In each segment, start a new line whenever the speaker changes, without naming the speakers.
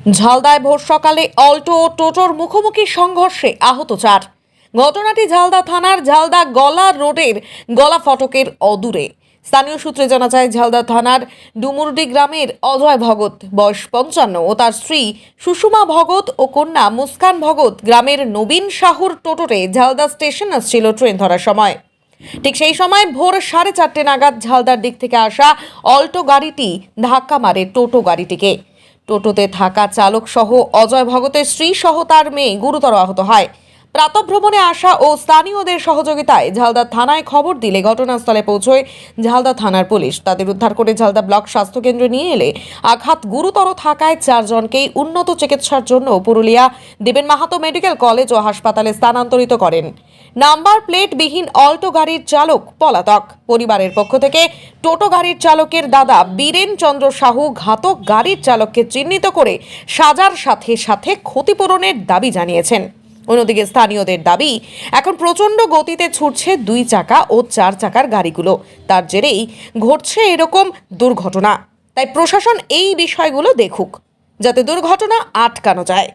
ঝালদায় ভোর সকালে অল্টো ও টোটোর মুখোমুখি সংঘর্ষে আহত 4। ঘটনাটি ঝালদা থানার ঝালদা গলা রোডের গলা ফটকের অদূরে। স্থানীয় সূত্রে জানা যায়, ঝালদা থানার ডুমুরডি গ্রামের অজয় ভগত বয়স 55 ও তার স্ত্রী সুষমা ভগত ও কন্যা মুস্কান ভগত গ্রামের নবীন শাহুর টোটোতে ঝালদা স্টেশন আসছিল ট্রেন ধরার সময়। ঠিক সেই সময় ভোর 4:30 নাগাদ ঝালদার দিক থেকে আসা অল্টো গাড়িটি ধাক্কা মারে টোটো গাড়িটিকে। টোটোতে থাকা চালক সহ অজয় ভগতের স্ত্রী সহ তার মেয়ে গুরুতর আহত হয়। প্রাতঃভ্রমণে আসা ও স্থানীয়দের সহযোগিতায় ঝালদা থানায় খবর দিলে ঘটনাস্থলে পৌঁছয় ঝালদা থানার পুলিশ। তাদের উদ্ধার করে ঝালদা ব্লক স্বাস্থ্যকেন্দ্রে নিয়ে এলে আঘাত গুরুতর থাকায় 4 জনকেই উন্নত চিকিৎসার জন্য পুরুলিয়া দেবেন মাহাতো মেডিকেল কলেজ ও হাসপাতালে স্থানান্তরিত করেন। নাম্বার প্লেট বিহীন অল্টো গাড়ির চালক পলাতক। পরিবারের পক্ষ থেকে টোটো গাড়ির চালকের দাদা বীরেন চন্দ্র সাহু ঘাতক গাড়ির চালককে চিহ্নিত করে সাজার সাথে সাথে ক্ষতিপূরণের দাবি জানিয়েছেন। অন্যদিকে স্থানীয়দের দাবি, এখন প্রচণ্ড গতিতে ছুটছে 2 চাকা ও 4 চাকার গাড়িগুলো, তার জেরেই ঘটছে এরকম দুর্ঘটনা। তাই প্রশাসন এই বিষয়গুলো দেখুক, যাতে দুর্ঘটনা আটকানো যায়।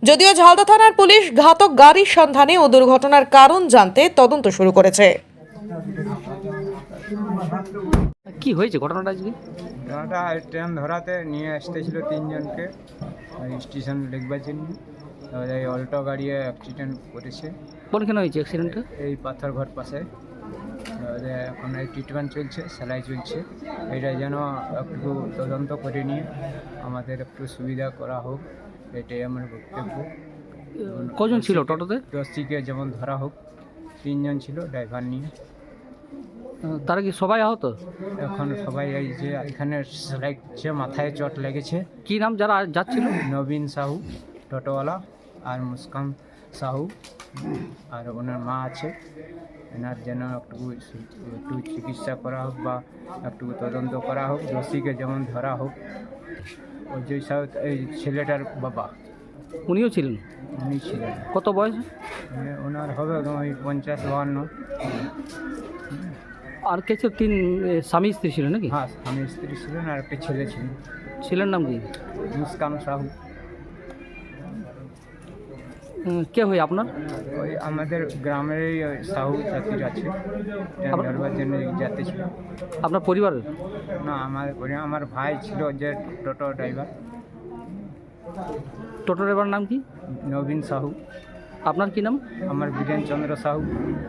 যদিও ঝালদা থানার পুলিশ ঘাতক গাড়ির সন্ধানে ও দুর্ঘটনার কারণ জানতে তদন্ত শুরু করেছে।
কি হয়েছে ঘটনাটা আজকে?
ঘটনাটা ট্রেন ধরাতে নিয়ে আসতেছিল 3 জনকে স্টেশন লিখবার জন্য। এই অল্টো গাড়ি অ্যাক্সিডেন্ট করেছে।
কোনখানে হয়েছে অ্যাক্সিডেন্টটা?
এই পাথর ঘর পাশে। এখন এই ট্রিটমেন্ট চলছে, সেলাই চলছে। এটা যেন একটু তদন্ত করে নিয়ে আমাদের একটু সুবিধা করা হোক, এটাই আমার বক্তব্য।
কজন ছিল টোটোতে?
দোষীকে যেমন ধরা হোক। 3 জন ছিল ড্রাইভার নিয়ে।
তারা কি সবাই আহত?
এখন সবাই এই যে এখানে সেলাই যে মাথায় চোট লেগেছে।
কি নাম যারা যাচ্ছিল?
নবীন সাহু টোটোওয়ালা, আর মুস্কান সাহু, আর ওনার মা আছে। এনার যেন একটু চিকিৎসা করা হোক বা একটু তদন্ত করা হোক, দোষীকে যেমন ধরা হোক। ওই যে এই ছেলেটার বাবা
উনিও ছিলেন?
উনি ছিলেন।
কত বয়স?
ওনার হবে ওই 50-52।
আর কে ছিল? 3 স্বামী স্ত্রী ছিলেন নাকি?
হ্যাঁ, স্বামী স্ত্রী ছিলেন আর একটা ছেলে ছিলেন।
ছেলের নাম কি?
মুস্কান সাহু।
কে হয় আপনার?
ওই আমাদের গ্রামের সাহু জাতির আছে, ট্রেন ধরবার জন্য যাতে ছিল।
আপনার পরিবারের?
না, আমার ভাই ছিল যে টোটো ড্রাইভার।
টোটো ড্রাইভার নাম কি?
নবীন সাহু।
আপনার কি নাম?
আমার বীরেন চন্দ্র সাহু।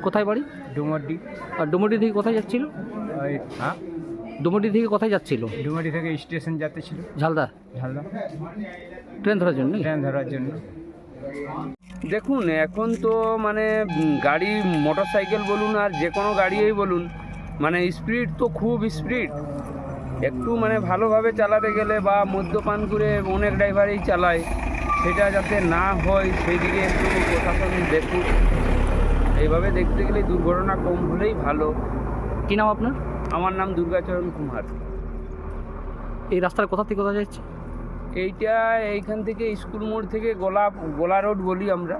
কোথায় বাড়ি?
ডুমুরডি।
আর ডুমুরডি থেকে কোথায় যাচ্ছিল?
ওই হ্যাঁ,
ডুমুরডি থেকে কোথায় যাচ্ছিল?
ডুমুরডি থেকে স্টেশন যাতে ছিল
ঝালদা
ঝালদা
ট্রেন ধরার জন্য?
ট্রেন ধরার জন্য।
দেখুন, এখন তো মানে গাড়ি, মোটর সাইকেল বলুন আর যে কোনো গাড়িই বলুন, মানে স্পিড তো খুব স্পিড। একটু মানে ভালোভাবে চালাতে গেলে বা মদ্যপান করে অনেক ড্রাইভারই চালায়, সেটা যাতে না হয় সেই দিকে একটু প্রশাসন দেখুক। এইভাবে দেখতে গেলে দুর্ঘটনা কম হলেই ভালো।
কি নাম আপনার?
আমার নাম দুর্গাচরণ কুমার।
এই রাস্তার কোথা থেকে কোথায় যাচ্ছে?
এইটা এইখান থেকে স্কুল মোড় থেকে গোলা রোড বলি আমরা।